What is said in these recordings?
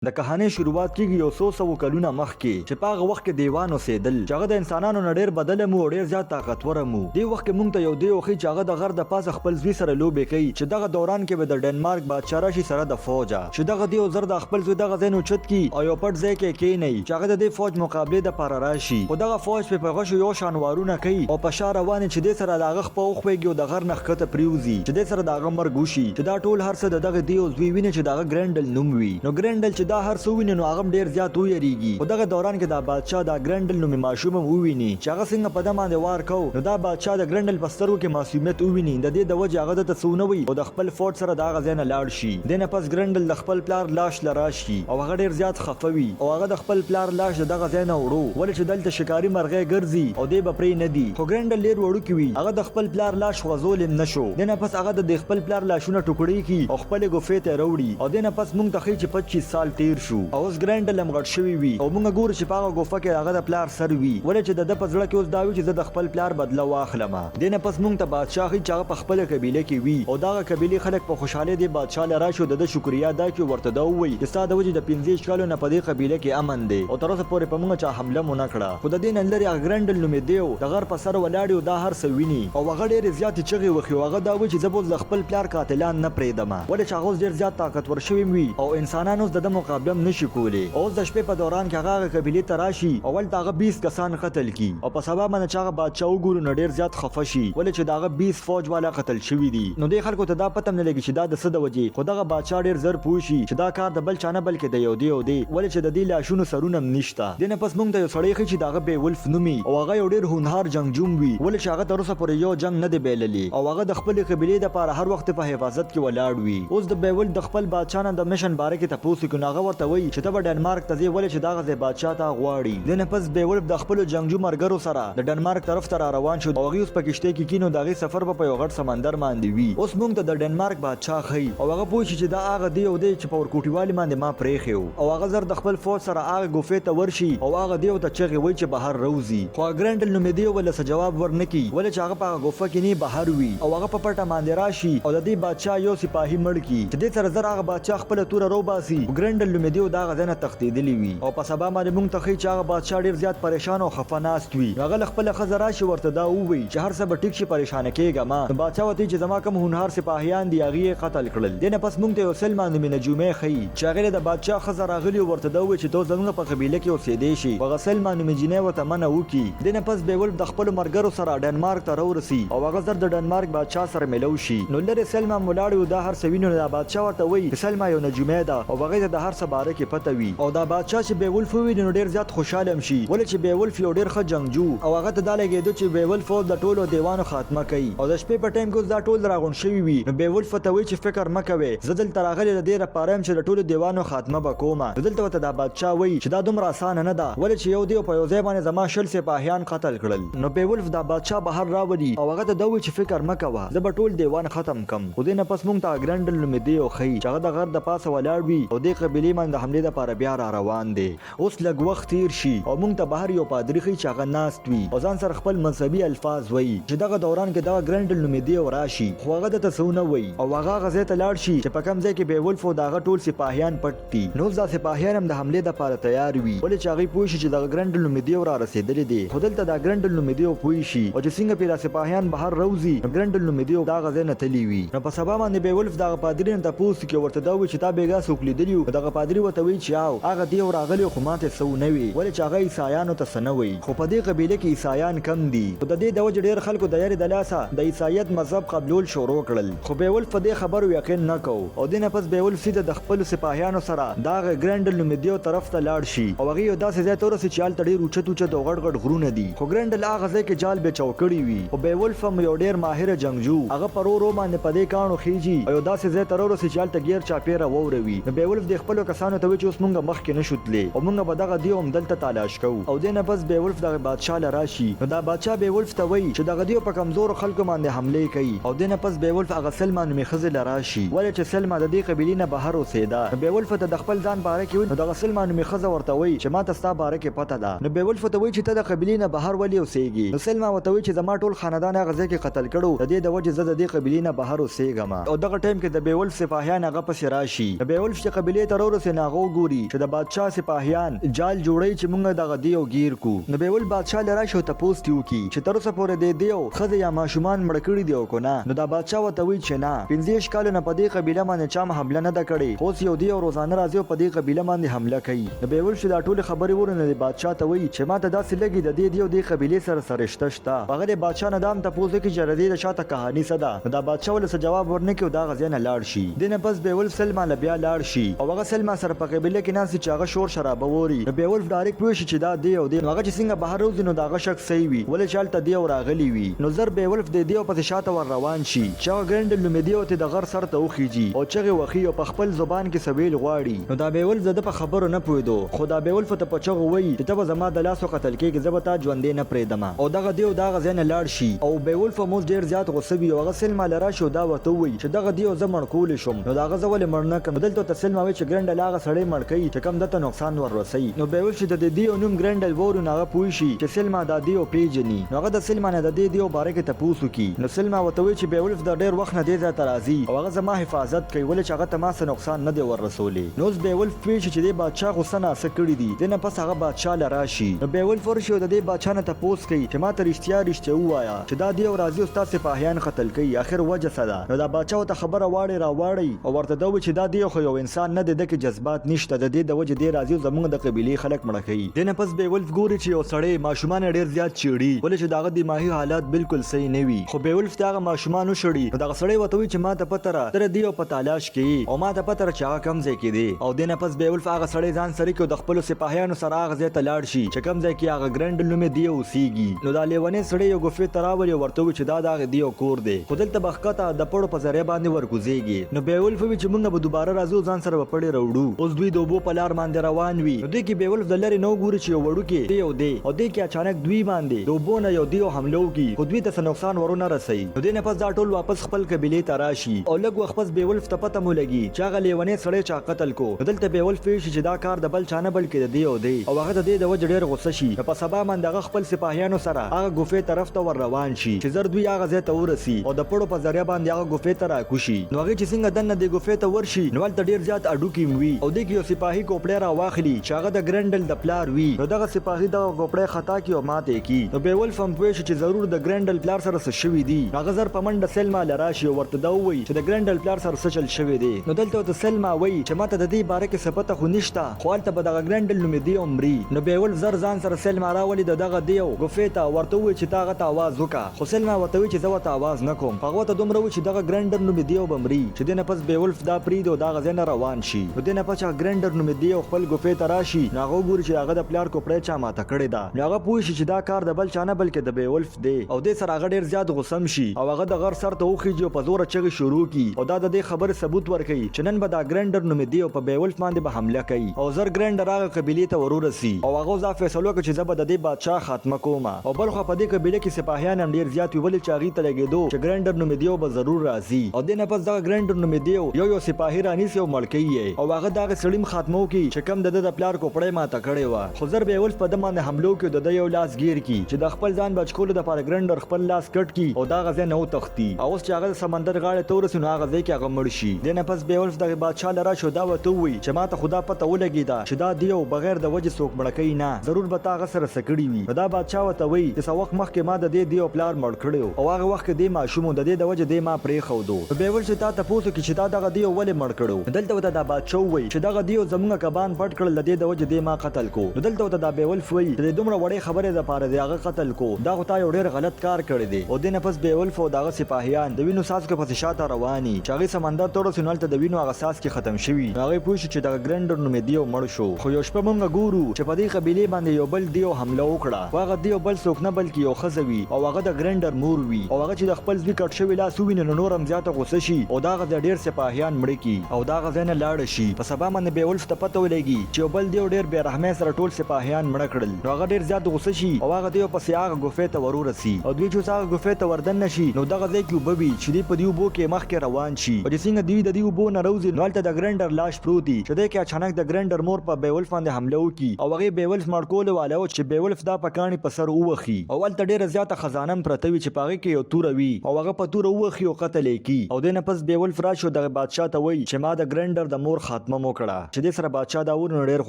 د کهانې شروعات کیږي یو څو سوه کلونه مخکې چې په هغه وخت کې دیوان اوسېدل چې هغه د انسانانو نه ډېر بدله مو او ډېر زیات طاقتوره مو. دې وخت کې موږ ته یو دی وښیي چې هغه د غر د پاسه خپل زوی سره لوبې کوي چې دغه دوران کې به د ډنمارک بادشاه راشي سره د فوجه چې دغه دی زر د خپل زوی دغه ځای نه اوچت کي او یو پټ ځای کې کېنوي چې هغه د دې فوج مقابلې دپاره راشي. خو دغه فوج په غشو یو شان وارونه کوي او په شا روانې چې دې سره د هغه خپه وخویږي او د غر نه ښکته پرېوځي چې دې سره د هغه مرګ وشي چې دا ټول هر څه د دغه دی زوی ویني چې د هغه ګرینډل نوم وي. نو ګرینډل چې دا هر څه ویني نو هغه ډېر زیات ویریږي. خو دغه دوران کې دا بادشاه دا ګرینډل نومي ماشوم هم وویني چې هغه څنګه په ده باندې وار کو. نو دا بادشاه د ګرینډل په سترګو کې معصومیت وویني د دې د وجې هغه دته څه ونه وایي او د خپل فوج سره د هغه ځای نه لاړ شي. دې نه پس ګرینډل د خپل پلار لاش له راشي او هغه ډېر زیات خفه وي او هغه د خپل پلار لاش د دغه ځای نه وړو ولې چې دلته ښکاري مرغۍ ګرځي او دې به پرې نه دي. خو ګرینډل ډېر وړوکی وي هغه د خپل پلار لاش غځول هم نه شو. دې نه پس هغه د خپل پلار لاشونه ټوکړې کړي او خپلې ګوفې ته راوړي او دې نه پس موږ ته ښیي چې 25 سال تیر شو او اوس ګرینډل هم غټ شوی وي او موږ ګورو چې په هغه ګوفه کې هغه د پلار سر وي ولې چې د ده په زړه کې اوس دا وي چې زه د خپل پلار بدله واخلم. دې نه پس موږ ته بادشاه ښیي چې هغه په خپله قبیله کې وي او دغه قبیلې خلک په خوشحالۍ دې بادشاه له راشي او د ده شکریا ادا کړي ورته دا ووایي چې ستا د وجې د 15 کالو نه په دې قبیله کې امن دی او تر اوسه پورې په موږ چا حمله مو نه کړه. خو د دې نه لرې هغه ګرینډل نومېدی و د غر په سر ولاړ او دا هر څه ویني او هغه ډېرې زیاتې چغې وښي او هغه دا وایي چې زه به اوس د خپل پلار قاتلان نه پرېږدم ولې چې هغه اوس ډېر زیات طاقتور شوي وي او انسانان اوس د ده مقابله هم نشي کولی. اوس د شپې په دوران کې هغه قبیلې ته راشي او هلته هغه 20 کسان قتل کي او په سبا باندې چې هغه بادشاه وګورو نو ډېر زیات خفه شي ولې چې د هغه 20 فوج والا قتل شوي دي. نو دې خلکو ته دا پته هم نه لګي چې دا د څه د وجې خو دغه بادشاه ډېر زر پوه شي چې دا کار د بل چا نه بلکې د یو دی او دی ولې چې د دې لاشونو سرونه هم نشته. دې نه پس موږ ته یو سړی ښیي چې د هغه بیولف نومي او هغه یو ډېر هونهار جنګجوم وي ولې چې هغه تر اوسه پورې یو جنګ نه دی بایللی او هغه د خپلې قبیلې دپاره هر وخت په حفاظت کې ولاړ وي. اوس د بیولف د خپل بادشاه نه د مشن باره کې تپوس وکړي نو هغه ورته وایي چې ته به ډنمارک ته ځې ولې چې دغه ځای بادشاه ته غواړي. دې نه پس بیولف د خپلو جنګجو ملګرو سره د ډنمارک طرف ته را روان شو او هغوی اوس په کښتۍ کې کینو د هغې سفر به په یو غټ سمندر باندې وي. اوس موږ ته د ډنمارک بادشاه ښیي او هغه پوه شي چې دا هغه دی او دی چې په ورکوټي باندې ما پرېښی و او هغه زر د خپل فوج سره هغه ګوفې ته ورشي او هغه دی ته چغې وایي چې بهر روځي. خو ګرینډل نومېدی ولې څه جواب ورنه کړي ولې چې هغه په هغه ګوفه کې نه بهر وي او هغه په پټه باندې راشي او د دې بادشاه یو سپاهي مړ کړي چې دې سره زر هغه بادشاه خپله توره روباسي. ګرینډل نومېدی د هغه ځای نه تښتېدلی وي او په سبا باندې موږ ته ښیي چې هغه بادشاه ډېر زیات پریشان او خفه ناست وي. هغه له خپله ښځه راشي ورته دا ووایي چې هر څه به ټیک شي پریشانه کېږه ما. نو بادشاه ورته چې زما کوم هونهار سپاهیان دي هغې یې قتل کړل. دې نه پس موږ ته یو سلما نومې نجومې ښیي چې هغې د بادشاه ښځه راغلي ورته دا ووایي چې ته زموږ په قبیله کې اوسېدی شي. هغه سلما نومې جینۍ ورته منع وکړي. دې نه پس بیولف د خپلو ملګرو سره ډنمارک ته راورسي او هغه زر د ډنمارک بادشاه سره میلو شي. نو لرې سلما هم ولاړې و دا هر څه ویني نو دا بادشاه ورته وایي چې سلما یو نجومۍ ده او هغې ته د هر څه باره کې پته وي او دا بادشاه چې بیولف وویني نو ډېر زیات خوشحاله هم شي ولې چې بیولف یو ډېر ښه جنګجو او هغه ته دا لګېده چې بیولف اوس د ټولو دیوانو خاتمه کوي او د شپې په ټایم کې اوس دا ټول راغونډ شوي وي. نو بیولف ورته وایي چې فکر مه کوې زه دلته راغلی د دې لپاره یم چې د ټولو دیوانو خاتمه به کومه. نو دلته ورته دا بادشاه وایي چې دا دومره اسانه نه ده ولې چې یو دی په یو ځای باندې زما 20 سپاهیان قتل کړل. نو بیولف دا بادشاه بهر راولي او هغه ته دا وایي چې فکر مه کوه زه به ټول دیوان ختم کم. خو دې نه پس موږ ته ګرینډل نومېدی او ښیي چې هغه د غر د پاسه ولاړ وي او دې قبیلې باندې د حملې دپاره بیا را روان دی. اوس لږ وخت تیر شي او موږ ته بهر یو پادري ښیي چې هغه ناست وي او ځان سره خپل مذهبي الفاظ وایي چې دغه دوران کې دغه ګرینډل نومېدی او راشي خو هغه دته څه ونه وایي او هغه هغه ځای ته لاړ شي چې په کوم ځای کې بیولف او د هغه ټول سپاهیان پټ دي. نو اوس دا سپاهیان هم د حملې دپاره تیار وي ولې چې هغوی پوه شي چې دغه ګرینډل نومېدی او را رسېدلی دی. خو دلته دا ګرینډل نومېدی او پوه شي او چې څنګه پرې دا سپاهیان بهر روځي نو ګرینډل نومېدی او د هغه ځای نه تللی وي. نو په سبا باندې بیولف دغه پادري نه تپوس وکړي ورته دا وایي چې تا بېګا څوک لیدلي وو. دغه پادري ورته وایي چې او هغه دی او راغلی خو ماته څه ونه وي ولې چې هغه عیسایانو ته څه نه وایي خو په دې قبیله کې عیسایان کم دي. خو د دې د وجې ډېر خلکو د یارې د لاسه د عیسایت مذهب قبلول شروع کړل. خو بیولف په دې خبرو یقین نه کو او دې نه پس بیولف سیده د خپلو سپاهیانو سره د هغه ګرینډل نومېدي طرف ته لاړ شي او هغې یو داسې ځای ته ورسي چې هلته ډېر اوچت اوچت او غټ غټ غرونه دي. خو ګرینډل هغه ځای کې جال بې چوکړي وي خو بیولف هم یو ډېر ماهره جنګجو هغه په رو باندې په دې کاڼو خیږي او یو داسې ځای ته راورسي چې هلته ګیر چاپېره واوروي. نو بیولف د خپلو کسانو ته وایي چې اوس موږ مخکې نه شو تللی او موږ به دغه دیو هم دلته تلاش کوو او دې نه پس بیولف دغه بادشاه له راشي. نو دا بادشاه بیولف ته وایي چې دغه دیو په کمزورو خلکو باندې حملې کوي او دې نه پس بیولف هغه سلما نومې ښځې له راشي ولې چې سلما د دې قبیلې نه بهر اوسېده. نو بیولف ته د خپل ځان باره کې وایي نو دغه سلما نومې ښځه ورته وایي چې ما ته ستا باره کې پته ده. نو بیولف ته وایي چې ته د قبیلې نه بهر ولې اوسېږي. نو سلما ورته وایي چې زما ټول خاندان هغه ځای کې قتل کړو د دې د وجې زه د دې قبیلې نه بهر اوسېږم او دغه ټایم کې د بیولف سپاهیان هغه پسې راشي. د بیولف چې قبیلې ته ورسې ناغو ګوري چې د بادشاه سپاهیان جال جوړي چې مونږ دغه دیو گیر کو. نو بیول بادشاه لرا شو تپوس کیو کی چې تر اوسه پورې د دیو خزه یا ماشومان مړ کړي دیو کو نه. نو دا بادشاه وته وی چې نه 15 کال نه پدې قبيله باندې چا حمله نه کړي، خو یو دیو روزانه راځي په دې قبيله باندې حمله کوي. نو بیول شو دا ټول خبري ورنه د بادشاه ته وی چې ماته داسې لګي د دې دیو د قبيله سره سرشته شته. هغه د بادشاه نه دام تپوس کې چې ردی د شاته کہانی صدا. نو دا بادشاه ول څه جواب ورنکړي دا غزنه لاړ شي. دنه پس بیول سلما لبیا لاړ شي او هغه سلما سره په قبيله کې ناس چې هغه شور شرابه ووري. نو بیول ډایرکټ پوه شي چې دا دی او دی هغه چې څنګه بهر روز نو داغه شک صحیح وي ولې چالت دی او راغلی وي. نو زر بیول د دی په شاته ور روان شي چې هغه ګرند لومدیو ته د غر سر ته وخیږي او چغه وخی او په خپل زبان کې سویل غواړي. نو دا بیول زده په خبرو نه پویدو خدا بیول فته په چغه وای چې ته زما د لاس قتل کېږي زبتا ژوندې نه پرېدم او دغه دی او دغه زنه لاړ شي. او بیول فموس ډیر زیات غصبي او غسل مال را شو دا وته وای چې دغه دی او زمړ کول شم. نو دغه زول مړنه کم دلته تسل ما وای چې ګرند لاغه سړی مړ کوي چې کم دته نقصان ور رسي. نو بیول چې د دی او نوم ګرندل ورو نه پوي شي چې سلما د دی او پیجنی. نو هغه د سلما نه د دی او باره کې تپوسو کی. نو سلما وته وای چې بیول د ډیر وخت نه دی ځا ترازی او هغه زما حفاظت کوي ولې چې هغه ته ما څه نقصان نه دی ور رسولې. نو بیول پوي چې د بادشاه غوسه نه سکړی دی دنه پس هغه بادشاه لرا شي. نو بیول فرشو د دې بادشاه نه تپوس کوي چې ما ته رښتیا وایا چې دا دی او راځي استاد سپاهیان قتل کوي اخر وجه صدا. نو دا بادشاه ته خبره واړی را واړی او ورته دوی چې دا دی خو یو انسان نه دی د کې جذبات نشته د دې د وجه دی راځي زمونږ د قبيله خلک مړ کوي. دنه پس بیول ګوري چې یو سړی ماشومان ډیر زیات چیړي ولې چې داغه دماغي حالات بالکل صحیح نه وي. خو بیول فتاغه ماشومان وشړي. نو دا سړی وته چې ما ته پته را تر دی او په تلاش کې او ما ته پته را چې کم ځای کې دی. او دنه پس بیول هغه سړی ځان سره کې د خپل سپاهیانو سره هغه ځای ته لاړ شي چې کم ځای کې هغه ګرند لومې دی اوسېږي. نو دا لیونی سړی یو ګفې تراول ورته چې دا دغه دی او کور دی خو دلته بخښته د پړو په ذریعہ باندې ورګوزيږي. نو بیول فوی چې موږ به دوباره راځو ځان سره پړې راوړو. اوس دوی د وبو په لار باندې روان وي. نو دوی کې بیول د لری نو ګوري چې وړو کې دی او دی او دوی کې اچانک دوی باندې د وبو نه یو دی او حمله وکي خو دوی ته نقصان ورونه رسي. نو دې نه پس دا ټول واپس خپل قبيله ته راشي او لګ وخت پس بیول ته پته مو لګي چې هغه لیونی سړی چا قتل کو. دلته بیول فوی چې دا کار د بل چانه بل کې دی او دی او هغه د دې د وجه ډیر غوسه شي. په سبا باندې هغه خپل سپاهیانو سره هغه ګوفې طرف ته ور روان شي چې زر دوی هغه ځای ته ورسي او د پړو په ذریعہ باندې هغه ګوفې ته راکوشي. نو هغه چې څنګه دنه د ګوفې ته ورشي نو ولته ډیر زیات اډو کې وي او د یو سپاهي کوپړه را واخلي چې هغه د ګرندل د پلار وي. نو دغه سپاهي د کوپړه خطا کی او ماته کی. نو بیول فهم پوه شي چې ضرور د ګرندل پلار سره څه شوی دی. هغه زر په منډه سلما لراشي ورته دا وایي چې د ګرندل پلار سره څه چل شوی دی. نو دلته ته سلما وایي چې ماته د دې باره کې څه پته خو نشته خو البته به دغه ګرندل نوم دی عمري. نو بیول زر ځان سره سلما راولي دغه دیو ګوفې ته ورته وایي چې تاغه ته आवाज وکا. خو سلما وته وایي چې زه وته आवाज نه کوم. هغه ته دومره وایي چې دغه ګرندل نوم دی او بمري چې دنه پس بیول دا پرید او دغه ځنه روان شي. نو دنه پس ګرندل نوم دی او خپل ګوفې ته راشي. نو هغه ګوري چې هغه د پلار کوپړه چا ماته کړی دا. نو هغه پوه شي چې دا کار د بل چانه بلکې د بیولف دی او د سره هغه ډیر زیات غوسم شي او هغه د غر سر ته وخیږي او په زور چغې شروع کی او دا د دې خبر ثبوت ورکړي چې نن به دا ګرندر نوم دی او په بیولف باندې به حمله کوي او زر ګرندر هغه قبيله ته ورورسي او هغه ځا فیصله کوي چې زبر د دې بادشاه خاتمه کوما. او بل خو په دې قبيله کې سپاهیان هم ډیر زیات ویل چې هغه ته لګیدو چې ګرندر نوم دی او به ضرور راځي او دنه پس دا ګرندر نوم دی یو سپاهی رانیسي او مړکې او هغه دا سړیم خاتمو کی چې کم د پلار کوپړې ماته کړي و. خو زر بیولف په دمه نه حملو کې د یو لاس گیر کی چې د خپل ځان بچکول د پاره ګرندر خپل لاس کټ کی او دا غزه نو تختی او اوس چې هغه سمندر غاړه تور سونه هغه ځکه هغه مړ شي. دنه پس بیولف د بادشاه لرا شو دا وته وی چې ماته خدا پته ولګی دا چې دا دیو بغیر د وجه څوک مړکې نه ضرور به تا غسر سکړی وي. دا بادشاه وته وی چې سوق مخکې ما د دې دیو پلار مړ کړو او هغه وخت د ماشوم د دې د وجه د ما پرې خو دو. بیولف چې تا ته پوسو کې چې دا دغه دیو ولې مړ کړو. دلته وته دا بادشاه وی چې دغه دیو زمونږ کبان پټ کړل د دې د وجه د ما قتل کو. دلته وته دا بیولف وی چې دومره وړې خبره ده پاره دی هغه قتل کو دا غو تا یو ډیر غلط کار کړی دی. او د نه پس بیولف او دغه سپاهیان د وینو ساس کې پس شاته رواني چې هغه سمندر تور سینول ته د وینو هغه ساس کې ختم شوی. هغه پوښتنه چې دغه ګرندر نوم دی او مړ شو. خو یو شپه مونږ ګورو چې په دې قبيله باندې یو بل دیو حمله وکړه. هغه دیو بل څوک نه بلکې یو خزوي او هغه د ګرندر مور وی او هغه چې د خپل ځوی کټ شوی لاس ویني نورم زیاته غوسه شي او دا غ ډیر سپاهیان مړ کی او دا غ زنه لاړ شي. په سبا باندې بیولف ته پته ولګي چې یو بل دیو ډیر بے رحمه سره ټول سپاهیان مړ کړل. نو هغه ډیر زیات غوسه شي او هغه دیو په سیاغ ګوفې ته ورورسي او دوی چې هغه ګوفې ته وردن نشي نو دغه ځای کې وبوي چې دی په دیو بو کې مخ کې روان شي او چې څنګه دوی د دیو بو نه روزي نو البته د ګرندر لاش پروتي چې د کې اچانک د ګرندر مور په بیولف باندې حمله وکي او هغه بیولف مړکول والو چې بیولف دا پکانی په سر ووخي او البته ډیر زیات خزانه پرتوي چې پاغه کې یو تور وی او هغه په تور ووخي او قتل کی او دنه پس بیولف را شو د بادشاه ته وای چې ما د ګرندر د مور خاتمه وکړه چې د سره بادشاہ داور ډېر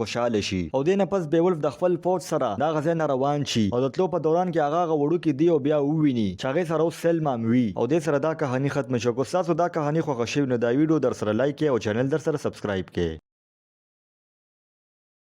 خوشاله شي او دینه پس بیولف د خپل فوج سره دا غزا نه روان شي او د تلو په دوران کې هغه وړو کې دی او بیا وویني چې هغه سره اوس سلمان وي او د سره دا کہانی ختم شو. کو تاسو دا کہانی خوښ شوی نو دا ویډیو در سره لایک او چینل در سره سبسکرایب کړئ.